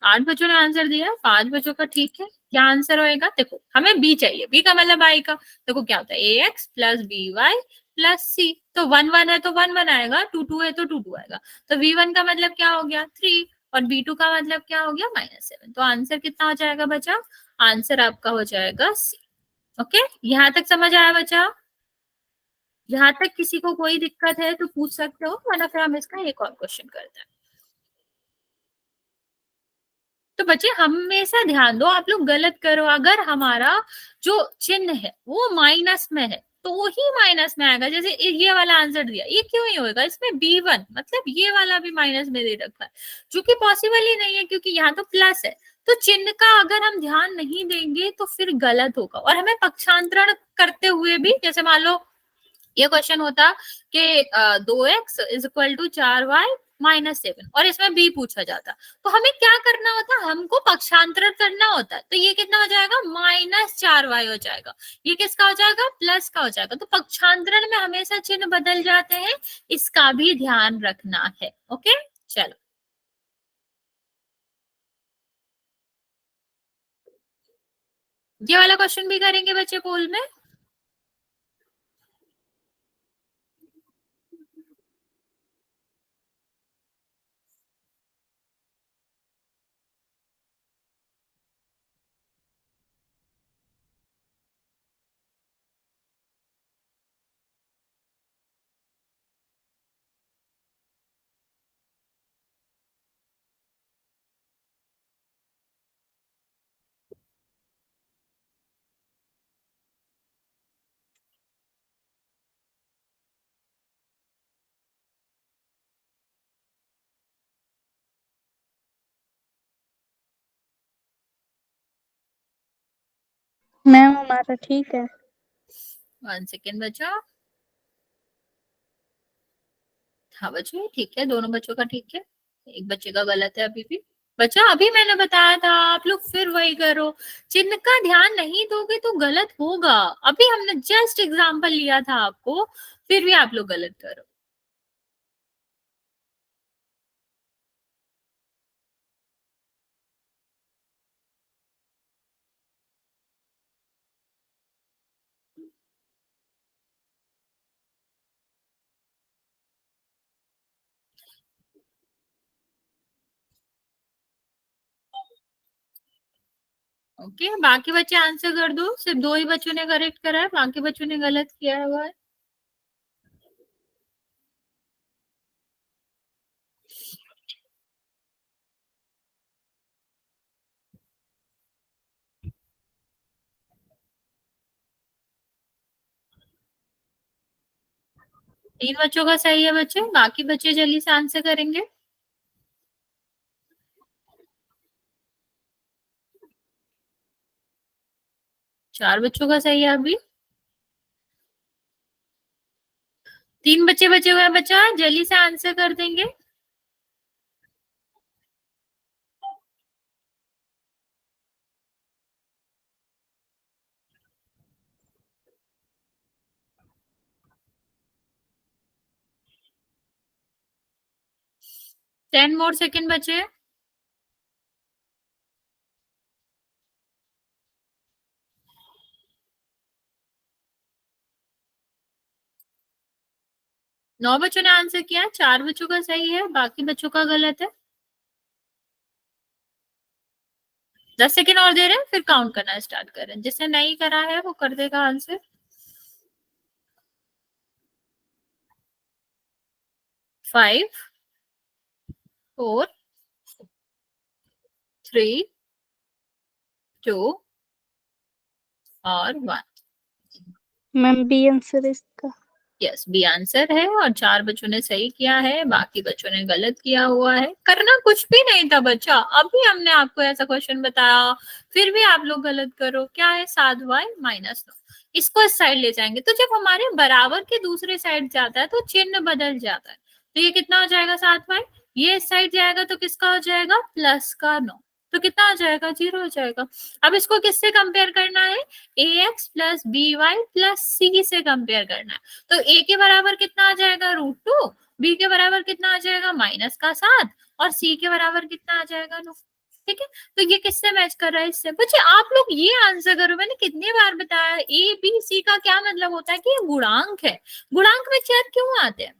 8 बच्चों ने आंसर दिया, 5 बच्चों का ठीक है। क्या आंसर होएगा? देखो, हमें बी चाहिए, बी का मतलब आई का। देखो क्या होता है, A X plus B Y plus C. तो 1 1 है तो 1 1 आएगा, 2 2 है तो 2 2 आएगा। तो V1 का मतलब क्या हो गया? 3, और B2 का मतलब क्या हो गया? -7। तो आंसर कितना हो जाएगा बचा? आंसर आपका हो जाएगा सी। ओके, यहाँ तक समझ आया बचा? यहाँ तक किसी को कोई दिक्कत है तो पूछ सकते हो, वरना फिर हम इसका एक और क्वेश्चन करते हैं। तो बच्चे हमेशा ध्यान दो, आप लोग गलत करो अगर हमारा जो चिन्ह है वो माइनस में है तो ही माइनस में आएगा। जैसे ये वाला आंसर दिया, ये क्यों ही होगा? इसमें B1 मतलब ये वाला भी माइनस में दे रखा है, जो कि पॉसिबल ही नहीं है क्योंकि यहाँ तो प्लस है। तो चिन्ह का अगर हम ध्यान नहीं देंगे तो फिर गलत होगा। और हमें पक्षांतरण करते हुए भी, जैसे मान लो ये क्वेश्चन होता कि 2x is equal to 4y -7 और इसमें b पूछा जाता, तो हमें क्या करना होता? हमको पक्षांतरण करना होता। तो ये कितना हो जाएगा? -4y हो जाएगा। ये किसका हो जाएगा? प्लस का हो जाएगा। तो पक्षांतरण में हमेशा चिन्ह बदल जाते हैं, इसका भी ध्यान रखना है। ओके, चलो। ये वाला क्वेश्चन भी करेंगे बच्चे पोल में। मैम हमारा ठीक है। 1 सेकेंड बचा। हाँ बच्चे ठीक है, दोनों बच्चों का ठीक है, एक बच्चे का गलत है अभी भी। बच्चा अभी मैंने बताया था, आप लोग फिर वही करो, चिन्ह का ध्यान नहीं दोगे तो गलत होगा। अभी हमने जस्ट एग्जांपल लिया था आपको, फिर भी आप लोग गलत करो। ओके, बाकी बच्चे आंसर कर दो। सिर्फ 2 ही बच्चों ने करेक्ट करा है, बाकी बच्चों ने गलत किया हुआ है। 3 बच्चों का सही है बच्चे, बाकी बच्चे जल्दी से आंसर करेंगे। चार बच्चों का सही है अभी। 3 बच्चे बचे हुए हैं बच्चा, जल्दी से आंसर कर देंगे। टेन मोर सेकेंड बचे हैं। नौ बच्चों ने आंसर किया, 4 बच्चों का सही है, बाकी बच्चों का गलत है। 10 सेकेंड और दे रहे हैं, फिर काउंट करना स्टार्ट करें। जिसने नहीं करा है वो कर देगा आंसर। 5 4 3 2 और 1। मैम बी आंसर इसका। यस, बी आंसर है, और 4 बच्चों ने सही किया है, बाकी बच्चों ने गलत किया हुआ है। करना कुछ भी नहीं था बच्चा, अभी हमने आपको ऐसा क्वेश्चन बताया, फिर भी आप लोग गलत करो। क्या है? 7y-9। इसको इस साइड ले जाएंगे, तो जब हमारे बराबर के दूसरे साइड जाता है तो चिन्ह बदल जाता है। तो ये कितना हो जाएगा 7y, ये इस साइड जाएगा तो किसका हो जाएगा? प्लस का 9। तो कितना हो जाएगा? 0 हो जाएगा। अब इसको किससे कंपेयर करना है? ax plus by plus c से कंपेयर करना है। तो a के बराबर कितना आ जाएगा? √2। b के बराबर कितना आ जाएगा? -7। और c के बराबर कितना आ जाएगा? 9। ठीक है, तो ये किससे मैच कर रहा है? इससे। बच्चे आप लोग ये आंसर करो, मैंने कितनी बार बताया, ए बी सी का क्या मतलब होता है कि ये गुणांक है। गुणांक में चर क्यों आते हैं?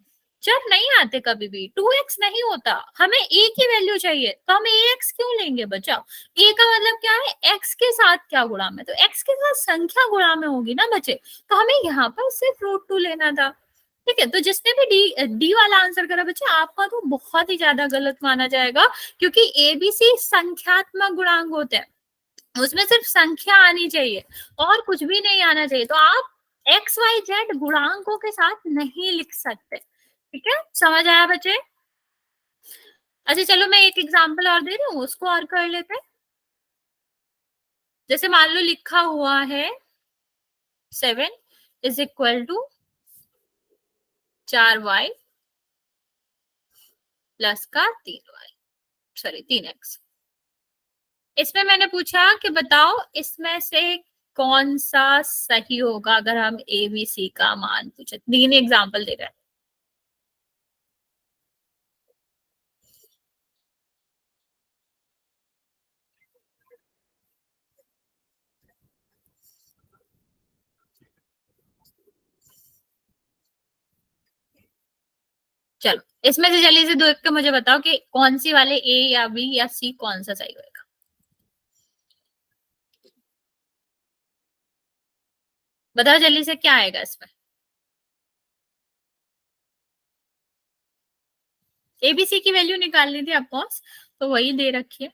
चर नहीं आते कभी भी। 2x नहीं होता, हमें a की वैल्यू चाहिए, तो हम ax क्यों लेंगे बच्चा? a का मतलब क्या है? x के साथ क्या गुणा में, तो x के साथ संख्या गुणा में होगी ना बच्चे, तो हमें यहाँ पर सिर्फ √2 लेना था। ठीक है, तो जिसने भी डी वाला आंसर करा बच्चे, आपका तो बहुत ही ज्यादा गलत माना जाएगा, क्योंकि एबीसी संख्यात्मक गुणांक होते हैं, उसमें सिर्फ संख्या आनी चाहिए और कुछ भी नहीं आना चाहिए। तो आप एक्स वाई जेड गुणांकों के साथ नहीं लिख सकते। ठीक है, समझ आया बच्चे? अच्छा चलो, मैं एक एग्जांपल और दे रही हूँ, उसको और कर लेते हैं। जैसे मान लो लिखा हुआ है 7 = 4y प्लस का 3x। इसमें मैंने पूछा कि बताओ इसमें से कौन सा सही होगा अगर हम ए बी सी का मान पूछे। 3 एग्जाम्पल दे रहे हैं। चलो, इसमें से जल्दी से देख के मुझे बताओ कि कौन सी वाले ए या बी या सी कौन सा सही होगा। बताओ जल्दी से, क्या आएगा इसमें? एबीसी की वैल्यू निकालनी थी आपको, तो वही दे रखी है।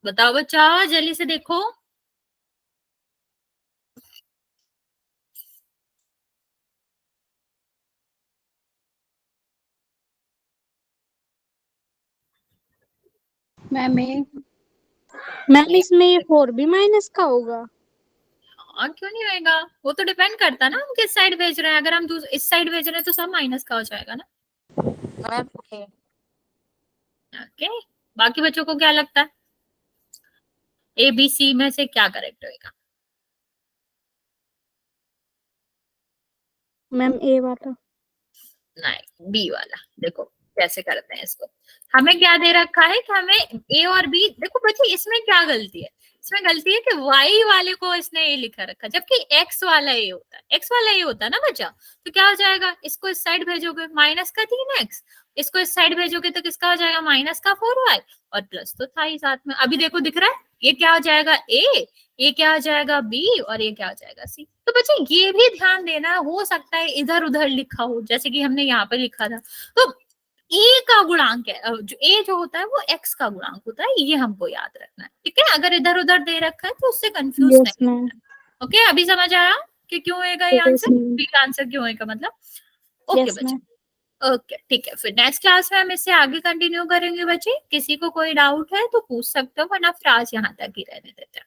बताओ बच्चा, जल्दी से देखो। मैम इसमें ये 4 भी माइनस का होगा? हाँ, क्यों नहीं होगा? वो तो डिपेंड करता है ना हम किस साइड भेज रहे हैं। अगर हम इस साइड भेज रहे हैं तो सब माइनस का हो जाएगा ना। ओके, बाकी बच्चों को क्या लगता है ए बी सी में से क्या करेक्ट होगा? मैम ए वाला। नहीं, बी वाला। देखो कैसे करते हैं इसको। हमें क्या दे रखा है कि हमें ए और बी, देखो बच्चे इसमें क्या गलती है? इसमें गलती है कि वाई वाले को इसने ए लिखा रखा, जबकि एक्स वाला ए होता है। एक्स वाला ए होता है ना बच्चा, तो क्या हो जाएगा? इसको इस साइड भेजोगे माइनस का 3x, इसको इस साइड भेजोगे तो किसका हो जाएगा? माइनस का 4y, और प्लस तो था ही साथ में। अभी देखो दिख रहा है, ये क्या हो जाएगा? ए, ये क्या हो जाएगा? बी, और ये क्या हो जाएगा? सी। तो बच्चे ये भी ध्यान देना, हो सकता है इधर उधर लिखा हो, जैसे कि हमने यहाँ पे लिखा था। तो ए का गुणांक है, जो ए जो होता है वो एक्स का गुणांक होता है, ये हमको याद रखना है। ठीक है, अगर इधर उधर दे रखा है तो उससे कंफ्यूज यस नहीं। मैम। ओके, अभी समझ आया कि क्यों है का ये आंसर, ma'am. बी का आंसर क्यों है का मतलब। ओके यस बच्चे, मैम। ओके ठीक है, फिर नेक्स्ट क्लास में हम इससे आगे कंटिन्यू करेंगे बच्चे। किसी को कोई डाउट है तो पूछ सकते हो, वरना फिर आज यहाँ तक ही रहने देते हैं।